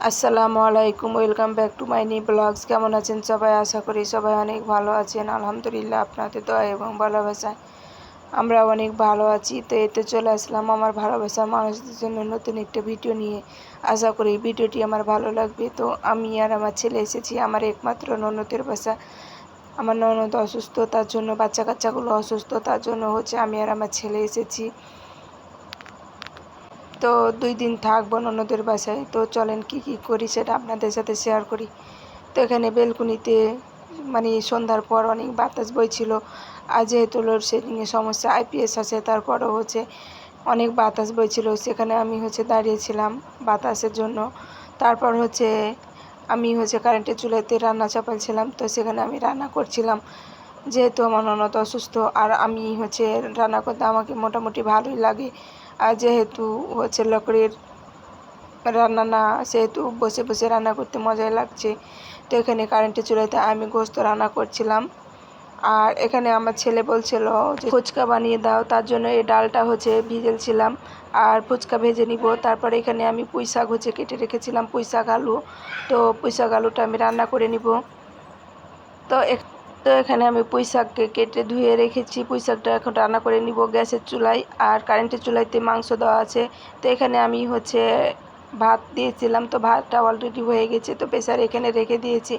আসসালামু আলাইকুম, welcome back to my new blogs. কেমন আছেন সবাই? আশা করি সবাই অনেক ভালো আছেন। আলহামদুলিল্লাহ, আপনাদের দয়া এবং ভালোবাসায় আমরা অনেক ভালো আছি। তো এতে চলে আসলাম আমার ভালোবাসার মানুষদের জন্য নতুন একটা ভিডিও নিয়ে। আশা করি ভিডিওটি আমার ভালো লাগবে। তো আমি আর আমার ছেলে এসেছি আমার একমাত্র ননদের বাসা। আমার ননদ অসুস্থ, তার জন্য বাচ্চা কাচ্চাগুলো অসুস্থ, তার জন্য আমি আর আমার ছেলে এসেছি। তো 2 দিন থাকবো ননদের বাসায়। তো চলেন কি করি সেটা আপনাদের সাথে শেয়ার করি। তো এখানে বেলকুনিতে সন্ধ্যার পর অনেক বাতাস বইছিল। আর যেহেতু লোডশেডিংয়ের সমস্যা, আইপিএস আছে, তারপরেও অনেক বাতাস বইছিল। সেখানে আমি দাঁড়িয়েছিলাম বাতাসের জন্য। তারপর আমি কারেন্টের চুলাতে রান্না চাপাইছিলাম। তো সেখানে আমি রান্না করছিলাম, যেহেতু আমার ননদ অসুস্থ। আর আমি রান্না করতে আমাকে মোটামুটি ভালোই লাগে। আর যেহেতু লকড়ির রান্না না, সেহেতু বসে বসে রান্না করতে মজাই লাগছে। তো এখানে কারেন্টের চুলাতে আমি গোস্ত রান্না করছিলাম। আর এখানে আমার ছেলে বলছিল যে ফুচকা বানিয়ে দাও, তার জন্য এই ডালটা ভিজেছিলাম আর ফুচকা ভেজে নিব। তারপরে এখানে আমি পুঁই শাক কেটে রেখেছিলাম, পুঁই শাক আলু। তো পুঁই শাক আলুটা আমি রান্না করে নিব। তো এখানে আমি পুঁই শাককে কেটে ধুয়ে রেখেছি। পুঁই শাকটা এখন রান্না করে নিব গ্যাসের চুলায়। আর কারেন্টের চুলাইতে মাংস দেওয়া আছে। তো এখানে আমি ভাত দিয়েছিলাম, তো ভাতটা অলরেডি হয়ে গেছে। তো প্রেসারে এখানে রেখে দিয়েছি।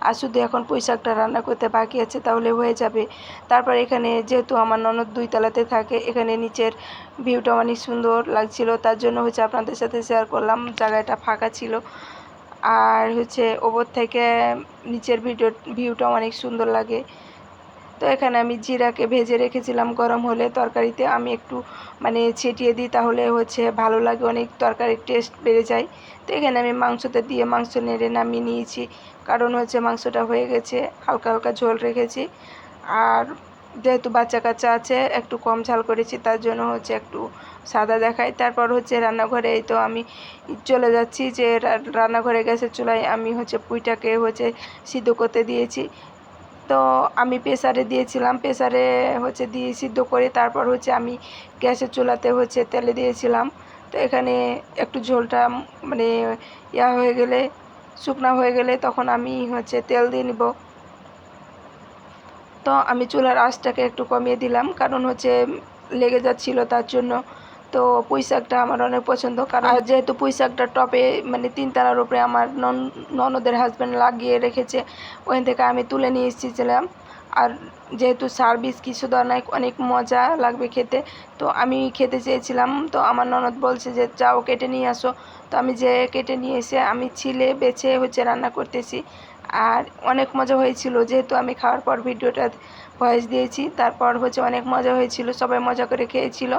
আর শুধু এখন পুঁই শাকটা রান্না করতে বাকি আছে, তাহলে হয়ে যাবে। তারপর এখানে যেহেতু আমার ননদ 2 তলাতে থাকে, এখানে নিচের ভিউটা অনেক সুন্দর লাগছিল, তার জন্য আপনাদের সাথে শেয়ার করলাম। জায়গাটা ফাঁকা ছিল। আর ওপর থেকে নিচের ভিউটা অনেক সুন্দর লাগে। তো এখানে আমি জিরাকে ভেজে রেখেছিলাম, গরম হলে তরকারিতে আমি একটু ছিটিয়ে দিই, তাহলে ভালো লাগে, অনেক তরকারির টেস্ট বেড়ে যায়। তো এখানে আমি মাংসতে দিয়ে মাংস নেড়ে নামিয়ে নিয়েছি, কারণ মাংসটা হয়ে গেছে, হালকা হালকা ঝোল রেখেছি। আর যেহেতু বাচ্চা কাচ্চা আছে, একটু কম ঝাল করেছি, তার জন্য একটু সাদা দেখায়। তারপর রান্নাঘরে এই তো আমি চলে যাচ্ছি যে রান্নাঘরে গ্যাসের চুলায় আমি পুঁইটাকে সিদ্ধ করতে দিয়েছি। তো আমি প্রেসারে দিয়েছিলাম, প্রেসারে দিয়ে সিদ্ধ করে তারপর আমি গ্যাসের চুলাতে তেলে দিয়েছিলাম। তো এখানে একটু ঝোলটা ইয়া হয়ে গেলে, শুকনা হয়ে গেলে, তখন আমি তেল দিয়ে নিব। তো আমি চুলার আঁচটাকে একটু কমিয়ে দিলাম, কারণ লেগে যাচ্ছিল, তার জন্য। তো পুঁই শাকটা আমার অনেক পছন্দ, কারণ যেহেতু পুঁই শাকটা টপে 3 তলার উপরে আমার ননদের হাজব্যান্ড লাগিয়ে রেখেছে, ওখান থেকে আমি তুলে নিয়ে এসেছিলাম। আর যেহেতু সার্ভিস কিছু দেওয়া নাই, অনেক মজা লাগবে খেতে। তো আমি খেতে চেয়েছিলাম, তো আমার ননদ বলছে যে যাও কেটে নিয়ে আসো। তো আমি কেটে নিয়ে এসে আমি ছিলে বেছে রান্না করতেছি। আর অনেক মজা হয়েছিল, যেহেতু আমি খাওয়ার পর ভিডিওটা ভয়েস দিয়েছি। তারপর অনেক মজা হয়েছিল, সবাই মজা করে খেয়েছিল।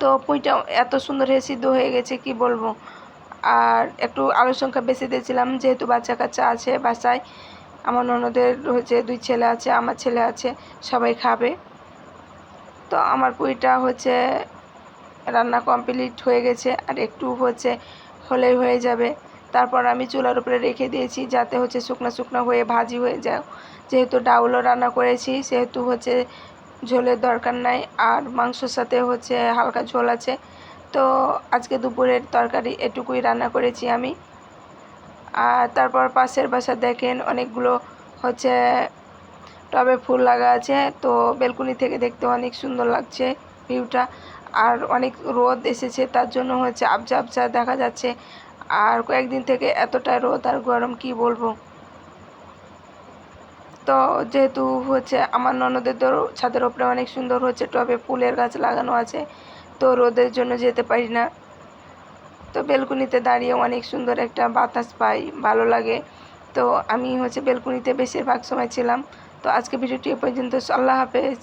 তো পুঁইটা এত সুন্দর সিদ্ধ হয়ে গেছে কি বলবো। আর একটু আলুর সংখ্যা বেশি দিয়েছিলাম, যেহেতু বাচ্চা কাচ্চা আছে বাসায়। আমার ননদের 2 ছেলে আছে, আমার ছেলে আছে, সবাই খাবে। তো আমার পুঁইটা রান্না কমপ্লিট হয়ে গেছে, আর একটু হলেই হয়ে যাবে। তারপর আমি চুলার উপরে রেখে দিয়েছি, যাতে শুকনো শুকনো হয়ে ভাজি হয়ে যায়। যেহেতু ডাউলও রান্না করেছি, সেহেতু ঝোলের দরকার নাই। আর মাংসর সাথে হালকা ঝোল আছে। তো আজকে দুপুরের তরকারি এটুকুই রান্না করেছি আমি। আর তারপর পাশের বাসা দেখেন অনেকগুলো টবে ফুল লাগা আছে। তো বেলকুনি থেকে দেখতে অনেক সুন্দর লাগছে ভিউটা। আর অনেক রোদ এসেছে, তার জন্য আবছা আবছা দেখা যাচ্ছে। আর কয়েকদিন থেকে এতটা রোদ আর গরম কি বলবো। তো যেহেতু আমার ননদের ছাদের ওপরে অনেক সুন্দর টবে ফুলের গাছ লাগানো আছে, তো রোদের জন্য যেতে পারি না। তো বেলকুনিতে দাঁড়িয়ে অনেক সুন্দর একটা বাতাস পাই, ভালো লাগে। তো আমি বেলকুনিতে বেশিরভাগ সময় ছিলাম। তো আজকে ভিডিওটি এ পর্যন্ত। আল্লাহ হাফেজ।